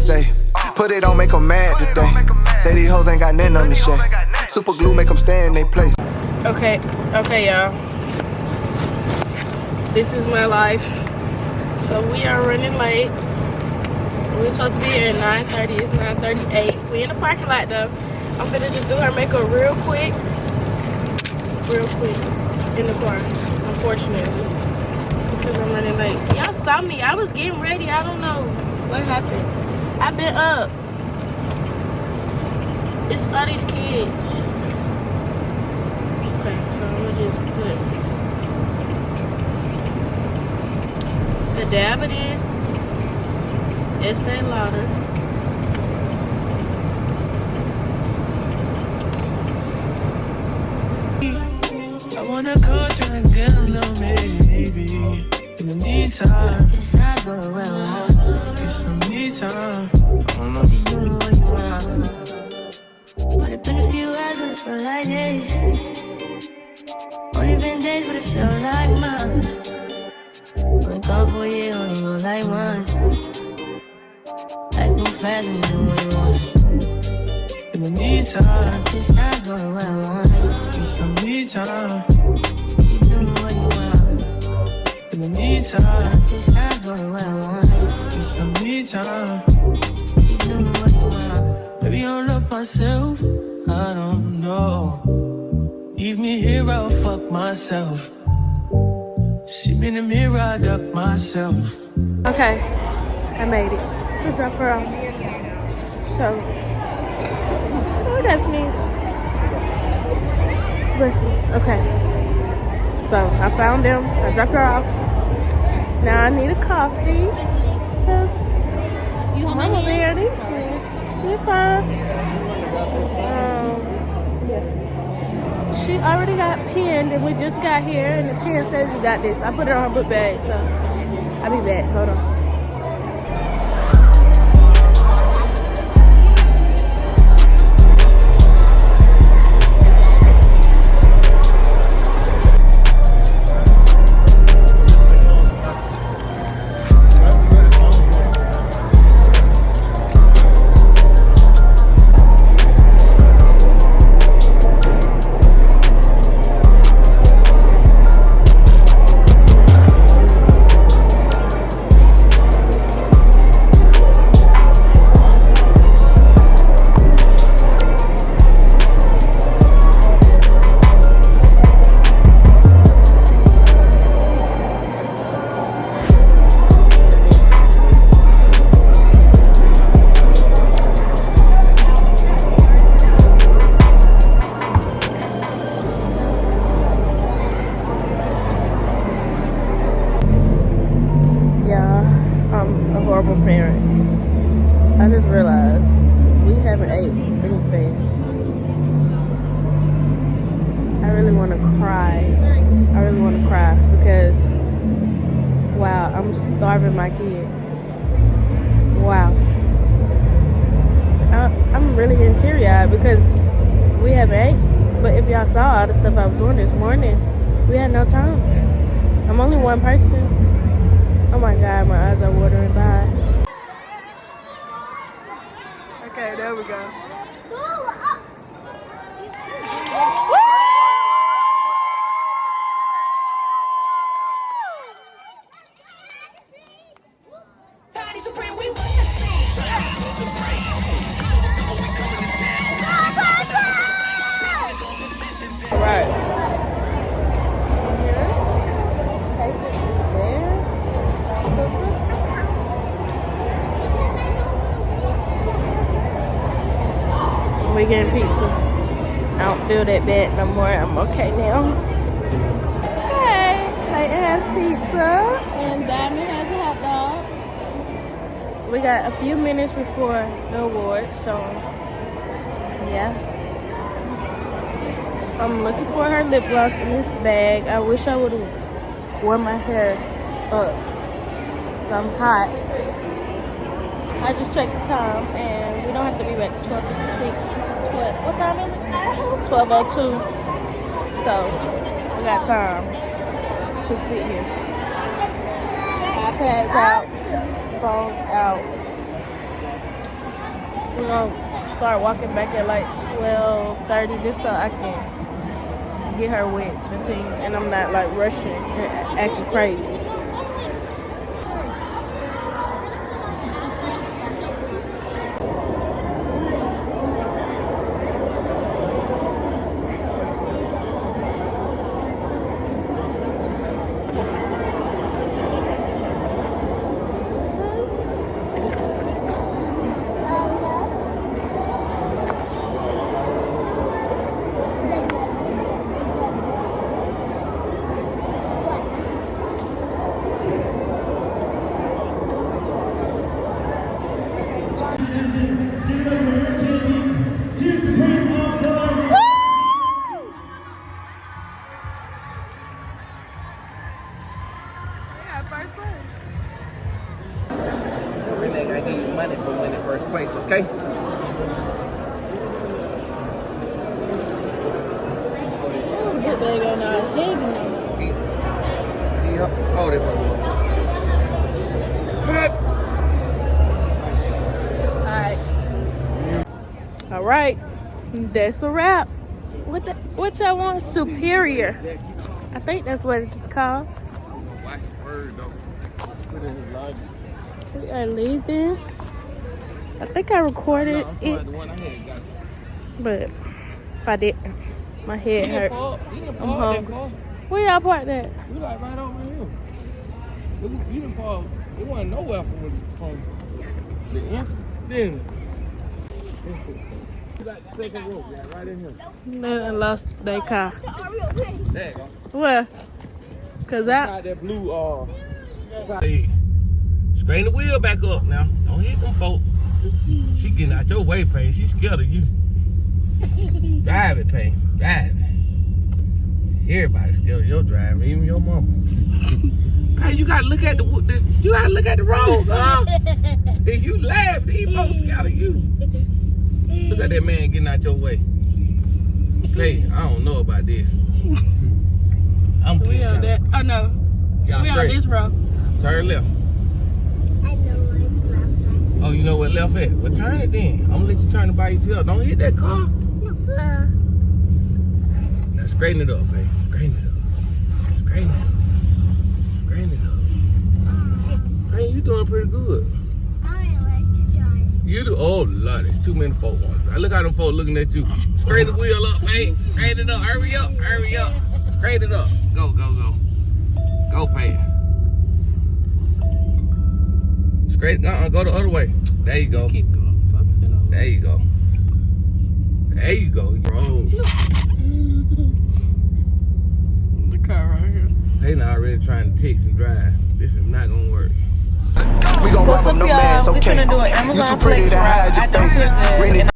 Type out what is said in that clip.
say. Put it on, make them mad today. Say these hoes ain't got nothing on the shade. Super glue make them stay in their place. Okay, y'all. This is my life. So we are running late. We're supposed to be here at 9:30. It's 9:38. We in the parking lot though. I'm gonna just do her makeup real quick in the car. Unfortunately, because I'm running late. Y'all saw me. I was getting ready. I don't know what happened. I've been up. It's all these kids. Okay, so I'm gonna just put the Davidoff Estee Lauder. I wanna call you and get a little maybe. In the meantime, get some me time. I don't know. Only been a few hours, but it feel like days. Only been days, but it feel like months. Only gone for a year, only go like once. Life move fast and you do what you want. In the meantime, Just not doing what I want. get some me time. Keep doing what you want. In the meantime, Just not doing what I want. get some me time. Keep doing what you want. Maybe I don't love myself, I don't know. Leave me here, I'll fuck myself. See me in the mirror, I duck myself. Okay, I made it. To drop her off. So, oh, that's me. Okay. So I found them. I dropped her off. Now I need a coffee. Cause Mama Bear needs me. You're fine. Yeah. She already got pinned, and we just got here, and the pin says you got this. I put it on her book bag, so I'll be back. Hold on. Horrible parent. I just realized we haven't ate anything. I really want to cry. Because wow, I'm starving my kid. Wow. I'm really teary-eyed because we haven't ate. But if y'all saw all the stuff I was doing this morning, we had no time. I'm only one person. Oh my God, my eyes are watering. Bye. Okay, there we go. All right. We getting pizza. I don't feel that bad no more. I'm okay now. Hey, Clayton has pizza and Diamond has a hot dog. We got a few minutes before the award, so yeah. I'm looking for her lip gloss in this bag. I wish I would have worn my hair up. I'm hot. I just checked the time and we don't have to be back at 12:56. What time is it? 12:02. So we got time to sit here. iPads out, phones out. we're gonna start walking back at like 12:30 just so I can get her wet and I'm not like rushing and acting crazy. Everything I give you money for winning first place, okay? Get bag on our head. Hold it for me. All right, that's a wrap. What y'all want? Superior. I think that's what it's called. Watch the bird though. Put it in the lodge. Is that leaving? I think I recorded it, The one I had got you. but if I didn't, my head hurt. I'm hungry. Fall. Where y'all parked at? We like right over here. You didn't fall. It wasn't nowhere from the end. Then you got the second row, yeah, right in here. They done lost their car. There you go. Where? Cause Inside that blue Hey, straighten the wheel back up now. Don't hit them folk. She getting out your way, Payne. She scared of you. Drive it, Payne. Drive it. Everybody's scared of your driving, even your mama. Hey, you gotta look at the road, huh? If you laugh, these folks scared of you. Look at that man getting out your way. Hey, I don't know about this. I'm we on that. Oh no, Y'all we straight. on this road. Turn left. Oh, you know what left at? Well, turn it then. I'm gonna let you turn it by yourself. Don't hit that car. Now straighten it up, baby. Straighten it up. Straighten it up. Straighten it up. Hey, you doing pretty good. You do. Oh, Lord, there's too many folk on it. Look how them folk looking at you. Straighten the wheel up, baby. Straighten it up. Hurry up. Hurry up. Straighten it up. Go, go, go. Go, Payne. Straight. Go the other way. There you go. Keep going. Focusing on. There you go. There you go, bro. The car right here. They not already trying to text and drive. This is not gonna work. We gon' run What's from up, no y'all? man's We okay. finna do an You Amazon too pretty Flex to hide ride. your I don't face. feel good. Rennie